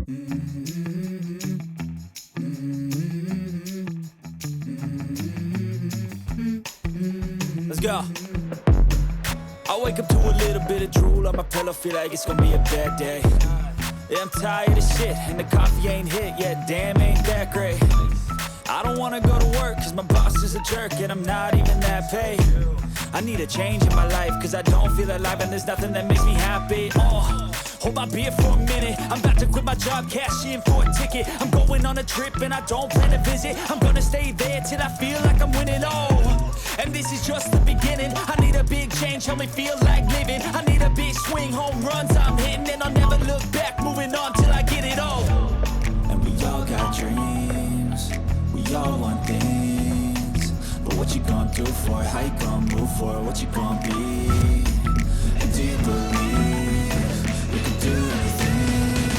Let's go. I wake up to a little bit of drool on my pillow, feel like it's gonna be a bad day. Yeah, I'm tired of shit, and the coffee ain't hit yet, damn, ain't that great. I don't wanna go to work, cause my boss is a jerk, and I'm not even that paid. I need a change in my life, cause I don't feel alive, and there's nothing that makes me happy. Hold my beer for a minute, I'm about to quit my job, cash in for a ticket. I'm going on a trip, and I don't plan to visit. I'm gonna stay there till I feel like I'm winning, and this is just the beginning. I need a big change, help me feel like living. I need a big swing, home runs I'm hitting, and I'll never look back, moving on till I get it all. And we all got dreams, we all want things, but what you gonna do for it? How you gonna move for it? What you gonna be? And do you believe you can do anything?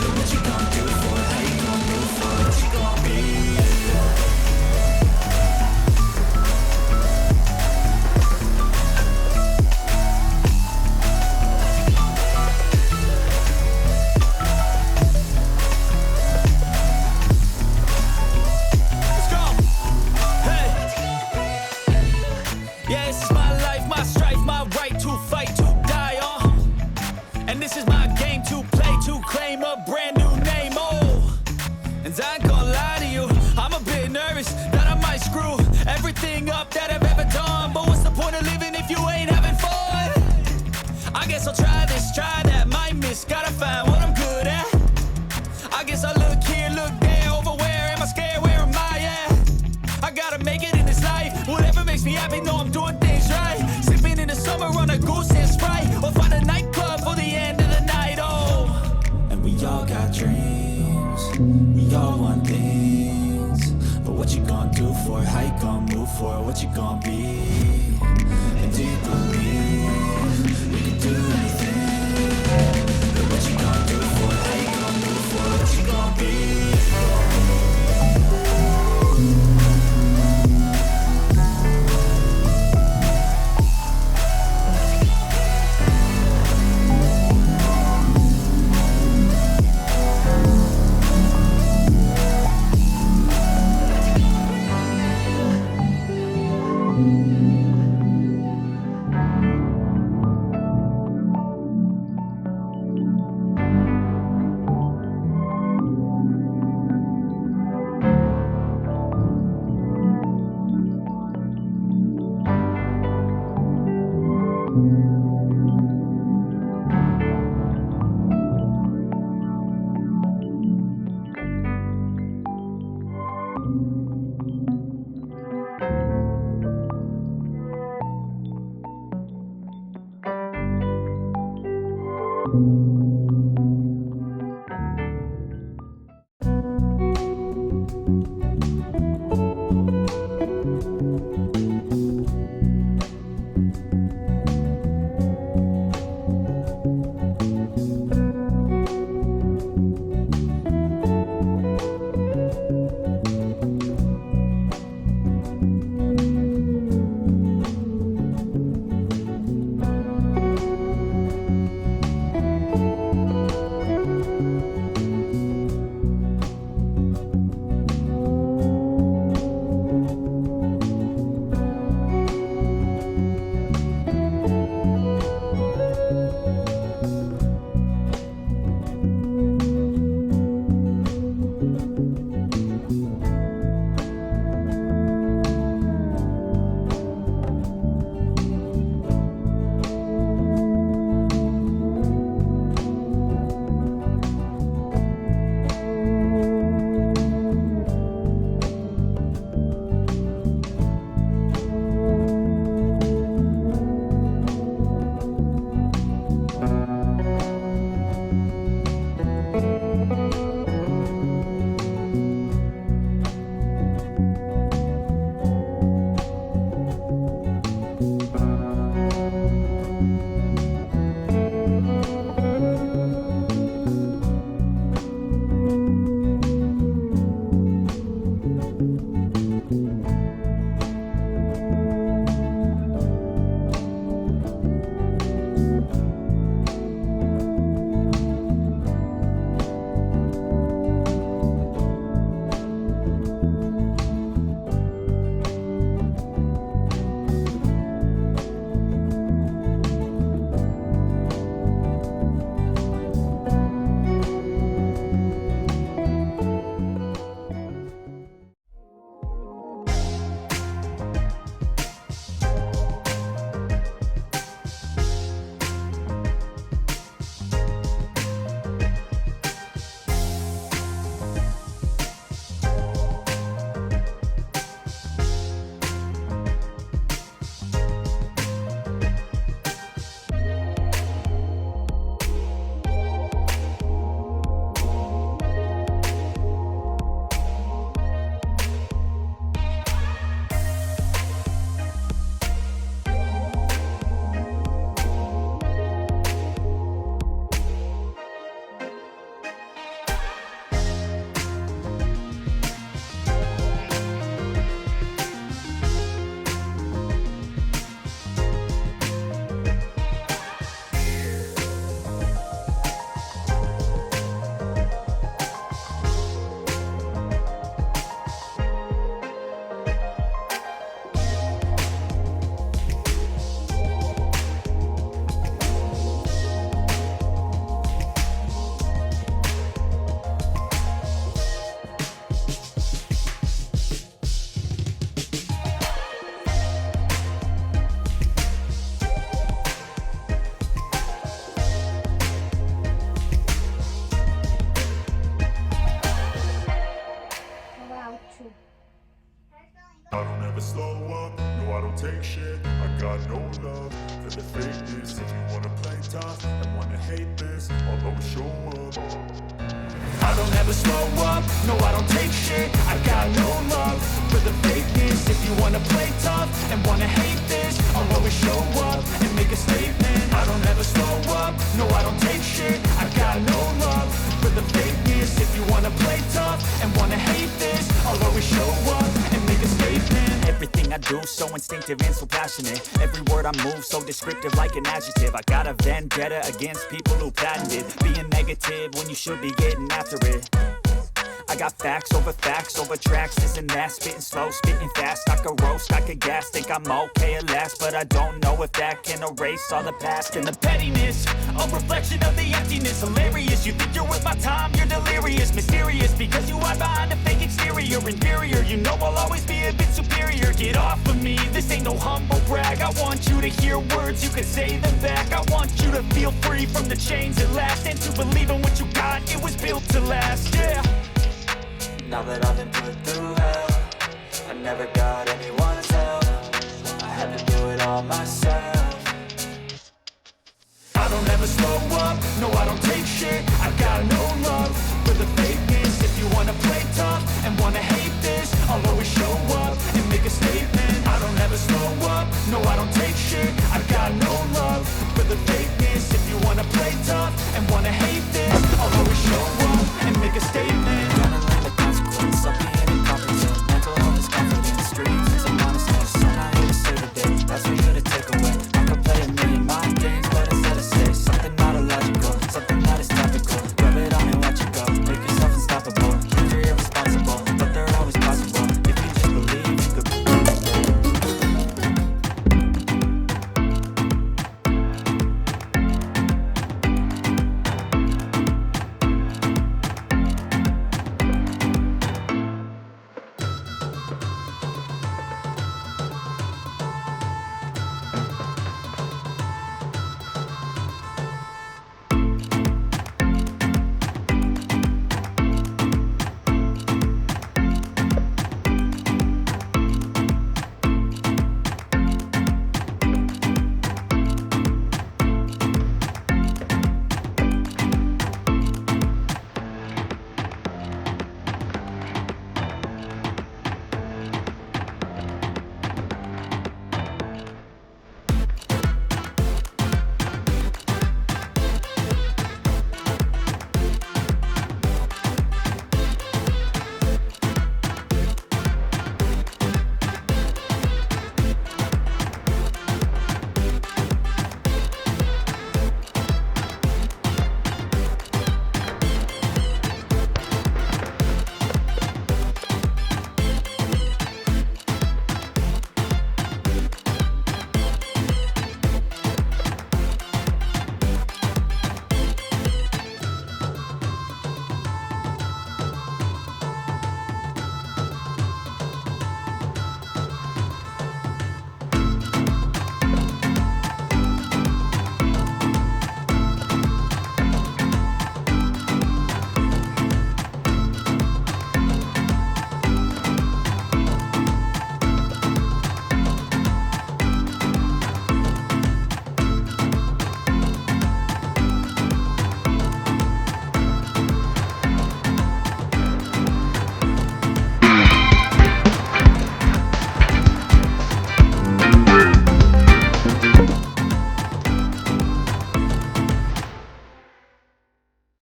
But what you gonna do for it? How you gonna move for it? What you gonna be? I ain't gonna lie to you, I'm a bit nervous that I might screw everything up that I've ever done. But what's the point of living if you ain't having fun? I guess I'll try this, try that, might miss, gotta find what I'm good at. I guess I look here, look there, over where am I scared, where am I at? I gotta make it in this life, whatever makes me happy, know I'm doing things right. Sipping in the summer on a goose and Sprite, or find a nightclub for the end of the night, And we all got dreams, we all want things, but what you gonna do for it? How you gonna move for it? What you gonna be? And do you believe you can do anything? But what you gonna do for it? How you gonna move for it? What you gonna be? slow up, no I don't take shit. I got no love for the fakeness. If you wanna play tough and wanna hate this, I'll always show up. I don't ever slow up, no I don't take shit. I got no love for the fakeness. If you wanna play tough and wanna hate this, I'll always show up and make a statement. I don't ever slow up, no I don't take shit. I got no love for the fakeness. If you wanna play tough and wanna hate this, I'll always show up and make a statement. Everything I do so instinctive and so passionate. Every word I move so descriptive like an adjective. I got a vendetta against people who patented being negative when you should be getting after it. I got facts over tracks, this and that. Spitting slow, spitting fast. I could roast, I could gas. Think I'm okay at last, but I don't know if that can erase all the past. And the pettiness, a reflection of the emptiness. Hilarious, you think you're worth my time, you're delirious. Mysterious, because you hide behind a fake exterior. Inferior, you know I'll always be a bit superior. Get off of me, this ain't no humble brag. I want you to hear words, you can say them back. I want you to feel free from the chains at last, and to believe in what you got, it was built to last, yeah. Now that I've been put through hell, I never got anyone's help. I had to do it all myself. I don't ever slow up, no I don't take shit.